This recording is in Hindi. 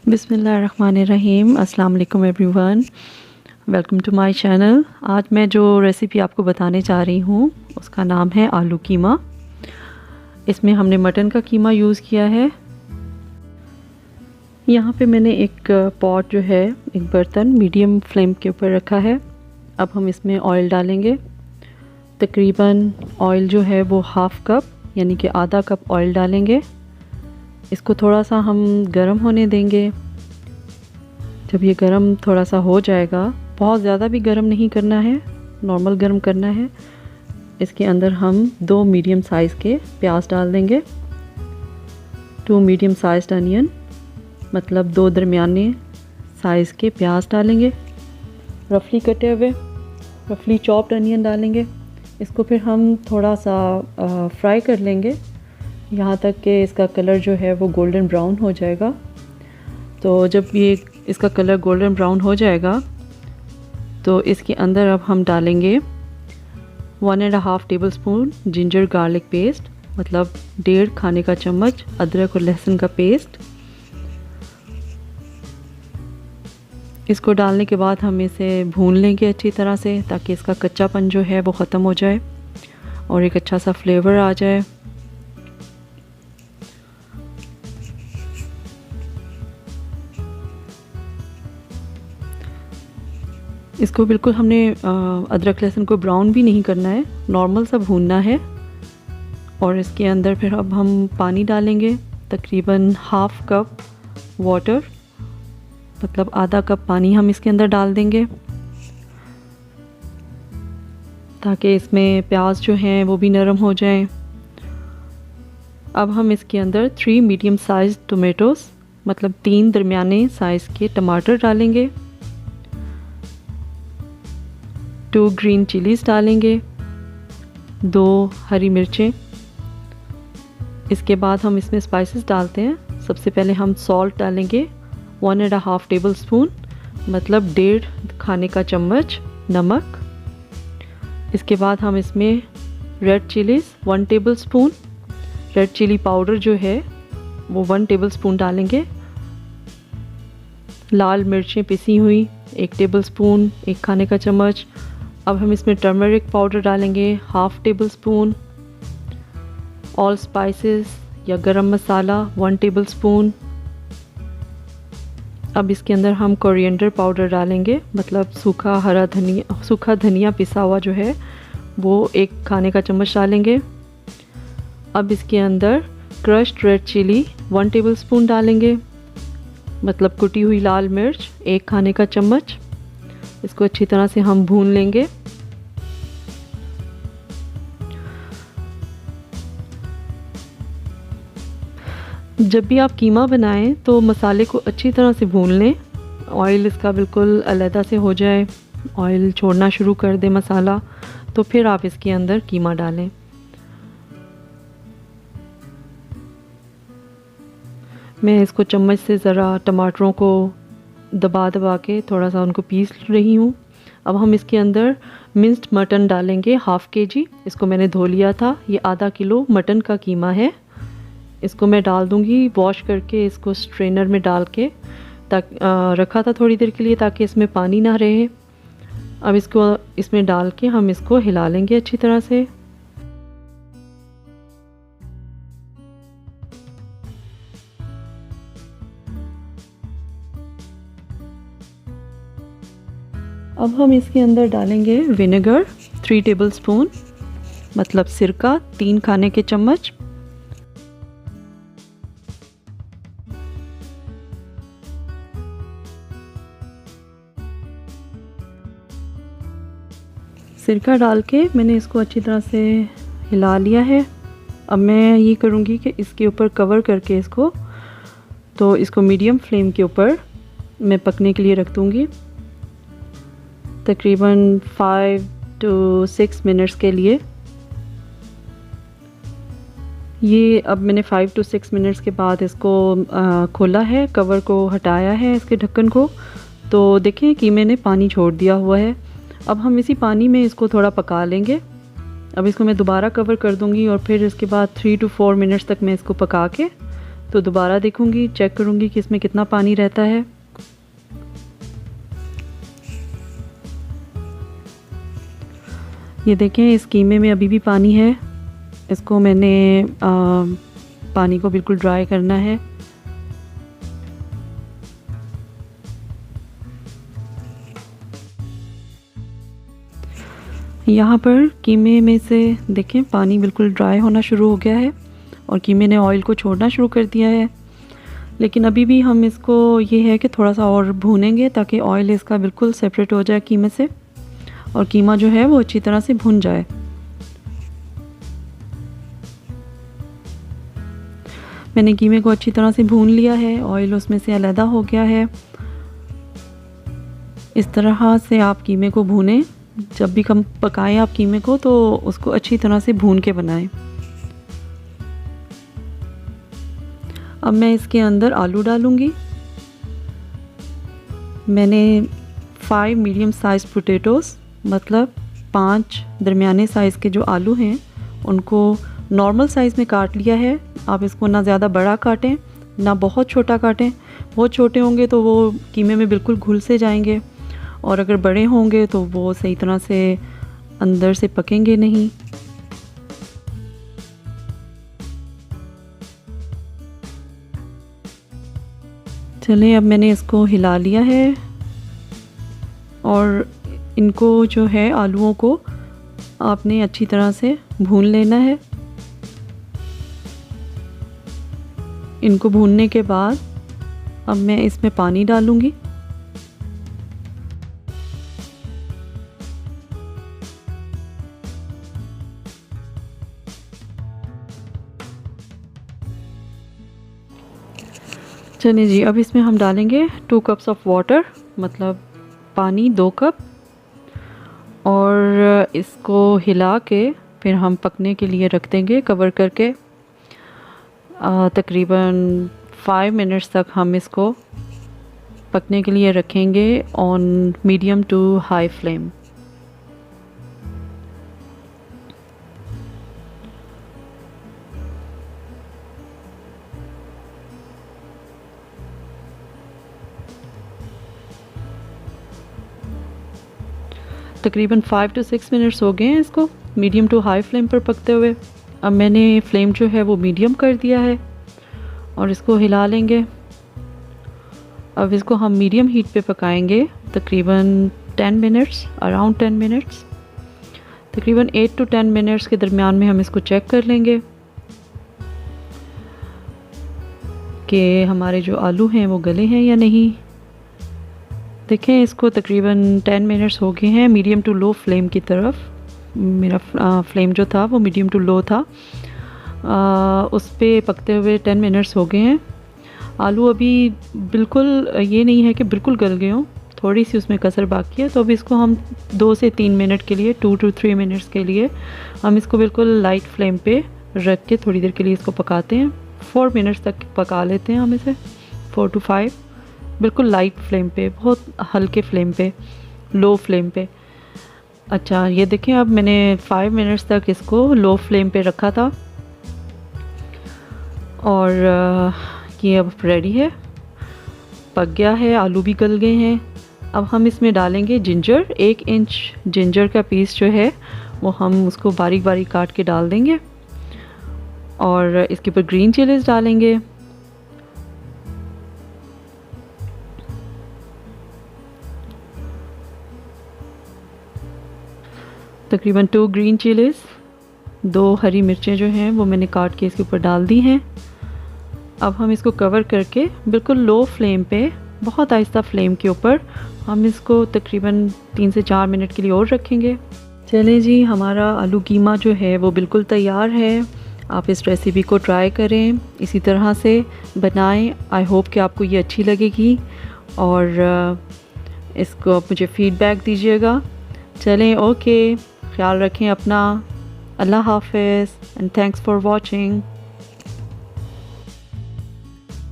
बिस्मिल्लाहिर्रहमानिर्रहीम। अस्सलाम वालेकुम everyone, welcome to my channel. आज मैं जो रेसिपी आपको बताने जा रही हूँ उसका नाम है आलू कीमा। इसमें हमने मटन का कीमा यूज़ किया है। यहाँ पे मैंने एक पॉट जो है, एक बर्तन मीडियम फ्लेम के ऊपर रखा है। अब हम इसमें ऑयल डालेंगे। तकरीबन ऑयल जो है वो हाफ़ कप यानी कि आधा कप ऑयल डालेंगे। इसको थोड़ा सा हम गरम होने देंगे। जब ये गरम थोड़ा सा हो जाएगा, बहुत ज़्यादा भी गरम नहीं करना है, नॉर्मल गरम करना है। इसके अंदर हम 2 मीडियम साइज़ के प्याज डाल देंगे। 2 मीडियम साइज्ड अनियन, मतलब 2 दरमियाने साइज़ के प्याज डालेंगे, रफली कटे हुए, रफली चॉप्ड अनियन डालेंगे। इसको फिर हम थोड़ा सा फ्राई कर लेंगे यहाँ तक कि इसका कलर जो है वो गोल्डन ब्राउन हो जाएगा। तो जब ये इसका कलर गोल्डन ब्राउन हो जाएगा तो इसके अंदर अब हम डालेंगे 1.5 टेबलस्पून जिंजर गार्लिक पेस्ट, मतलब 1.5 खाने का चम्मच अदरक और लहसुन का पेस्ट। इसको डालने के बाद हम इसे भून लेंगे अच्छी तरह से, ताकि इसका कच्चापन जो है वो ख़त्म हो जाए और एक अच्छा सा फ्लेवर आ जाए। इसको बिल्कुल हमने अदरक लहसुन को ब्राउन भी नहीं करना है, नॉर्मल सा भूनना है। और इसके अंदर फिर अब हम पानी डालेंगे, तकरीबन हाफ़ कप वाटर, मतलब आधा कप पानी हम इसके अंदर डाल देंगे, ताकि इसमें प्याज जो हैं वो भी नरम हो जाएं। अब हम इसके अंदर 3 मीडियम साइज़ टोमेटोज़, मतलब 3 दरमियाने साइज़ के टमाटर डालेंगे, 2 ग्रीन चिलीज़ डालेंगे, 2 हरी मिर्चें। इसके बाद हम इसमें स्पाइसेस डालते हैं। सबसे पहले हम सॉल्ट डालेंगे 1.5 टेबलस्पून, मतलब 1.5 खाने का चम्मच नमक। इसके बाद हम इसमें red chillies 1 tablespoon, red chilli powder जो है वो 1 टेबलस्पून डालेंगे। लाल मिर्चें पिसी हुई 1 टेबलस्पून, 1 खाने का चम्मच। अब हम इसमें टर्मरिक पाउडर डालेंगे 1/2 टेबलस्पून, ऑल स्पाइसेस या गरम मसाला 1 टेबलस्पून। अब इसके अंदर हम कोरिएंडर पाउडर डालेंगे, मतलब सूखा धनिया पिसा हुआ जो है वो 1 खाने का चम्मच डालेंगे। अब इसके अंदर क्रश्ड रेड चिली 1 टेबलस्पून डालेंगे, मतलब कुटी हुई लाल मिर्च 1 खाने का चम्मच। इसको अच्छी तरह से हम भून लेंगे। जब भी आप कीमा बनाएं तो मसाले को अच्छी तरह से भून लें, ऑयल इसका बिल्कुल अलहदा से हो जाए, ऑयल छोड़ना शुरू कर दे मसाला, तो फिर आप इसके अंदर कीमा डालें। मैं इसको चम्मच से ज़रा टमाटरों को दबा दबा के थोड़ा सा उनको पीस रही हूँ। अब हम इसके अंदर मिंस्ड मटन डालेंगे 1/2 kg। इसको मैंने धो लिया था। ये आधा किलो मटन का कीमा है। इसको मैं डाल दूँगी वॉश करके, इसको स्ट्रेनर में डाल के रखा था थोड़ी देर के लिए, ताकि इसमें पानी ना रहे। अब इसको इसमें डाल के हम इसको हिला लेंगे अच्छी तरह से। अब हम इसके अंदर डालेंगे विनेगर 3 टेबलस्पून, मतलब सिरका 3 खाने के चम्मच। सिरका डाल के मैंने इसको अच्छी तरह से हिला लिया है। अब मैं ये करूँगी कि इसके ऊपर कवर करके इसको मीडियम फ्लेम के ऊपर मैं पकने के लिए रख दूँगी, तकरीबन 5 to 6 मिनट्स के लिए। ये अब मैंने 5 to 6 मिनट्स के बाद इसको खोला है, कवर को हटाया है इसके ढक्कन को, तो देखें कि मैंने पानी छोड़ दिया हुआ है। अब हम इसी पानी में इसको थोड़ा पका लेंगे। अब इसको मैं दोबारा कवर कर दूंगी और फिर इसके बाद 3 to 4 मिनट्स तक मैं इसको पका के तो दोबारा देखूँगी, चेक करूँगी कि इसमें कितना पानी रहता है। ये देखें, इस कीमे में अभी भी पानी है। इसको मैंने पानी को बिल्कुल ड्राई करना है। यहाँ पर कीमे में से देखें पानी बिल्कुल ड्राई होना शुरू हो गया है और कीमे ने ऑयल को छोड़ना शुरू कर दिया है। लेकिन अभी भी हम इसको ये है कि थोड़ा सा और भूनेंगे ताकि ऑयल इसका बिल्कुल सेपरेट हो जाए कीमे से और कीमा जो है वो अच्छी तरह से भुन जाए। मैंने कीमे को अच्छी तरह से भून लिया है, ऑयल उसमें से अलग हो गया है। इस तरह से आप कीमे को भूनें। जब भी कम पकाएं आप कीमे को तो उसको अच्छी तरह से भून के बनाएं। अब मैं इसके अंदर आलू डालूंगी। मैंने 5 मीडियम साइज़ पोटैटोज़, मतलब 5 दरमियाने साइज़ के जो आलू हैं उनको नॉर्मल साइज़ में काट लिया है। आप इसको ना ज़्यादा बड़ा काटें ना बहुत छोटा काटें। बहुत छोटे होंगे तो वो कीमे में बिल्कुल घुल से जाएंगे और अगर बड़े होंगे तो वो सही तरह से अंदर से पकेंगे नहीं। चलें, अब मैंने इसको हिला लिया है और इनको जो है आलूओं को आपने अच्छी तरह से भून लेना है। इनको भूनने के बाद अब मैं इसमें पानी डालूंगी। चलिए जी, अब इसमें हम डालेंगे 2 कप्स ऑफ वाटर, मतलब पानी 2 कप, और इसको हिला के फिर हम पकने के लिए रख देंगे कवर करके। तकरीबन 5 मिनट्स तक हम इसको पकने के लिए रखेंगे on medium to high flame. तकरीबन 5 to 6 मिनट्स हो गए हैं इसको मीडियम टू हाई फ्लेम पर पकते हुए। अब मैंने फ्लेम जो है वो मीडियम कर दिया है और इसको हिला लेंगे। अब इसको हम मीडियम हीट पे पकाएंगे तकरीबन 10 मिनट्स, अराउंड 10 मिनट्स। तकरीबन 8 to 10 मिनट्स के दरमियान में हम इसको चेक कर लेंगे कि हमारे जो आलू हैं वो गले हैं या नहीं। देखें, इसको तकरीबन 10 मिनट्स हो गए हैं मीडियम टू लो फ्लेम की तरफ। मेरा फ्लेम जो था वो मीडियम टू लो था, उस पे पकते हुए 10 मिनट्स हो गए हैं। आलू अभी बिल्कुल ये नहीं है कि बिल्कुल गल गए हों, थोड़ी सी उसमें कसर बाकी है। तो अभी इसको हम 2 से 3 मिनट के लिए, 2 to 3 मिनट्स के लिए हम इसको बिल्कुल लाइट फ्लेम पे रख के थोड़ी देर के लिए इसको पकाते हैं। 4 मिनट्स तक पका लेते हैं हम इसे, 4 to 5, बिल्कुल लाइट फ्लेम पे, बहुत हल्के फ्लेम पे, लो फ्लेम पे। अच्छा, ये देखें, अब मैंने 5 मिनट्स तक इसको लो फ्लेम पे रखा था और ये अब रेडी है, पक गया है, आलू भी गल गए हैं। अब हम इसमें डालेंगे जिंजर। 1 इंच जिंजर का पीस जो है वो हम उसको बारीक बारीक काट के डाल देंगे और इसके ऊपर ग्रीन चिलीज डालेंगे। तकरीबन 2 ग्रीन चिलीज़, 2 हरी मिर्चें जो हैं वो मैंने काट के इसके ऊपर डाल दी हैं। अब हम इसको कवर करके बिल्कुल लो फ्लेम पे, बहुत आहिस्ता फ्लेम के ऊपर हम इसको तकरीबन 3 से 4 मिनट के लिए और रखेंगे। चलें जी, हमारा आलू कीमा जो है वो बिल्कुल तैयार है। आप इस रेसिपी को ट्राई करें, इसी तरह से बनाएं। आई होप कि आपको ये अच्छी लगेगी और इसको आप मुझे फ़ीडबैक दीजिएगा। चलें, ओके, ख्याल रखें अपना। अल्लाह हाफ़िज़ एंड थैंक्स फॉर वॉचिंग।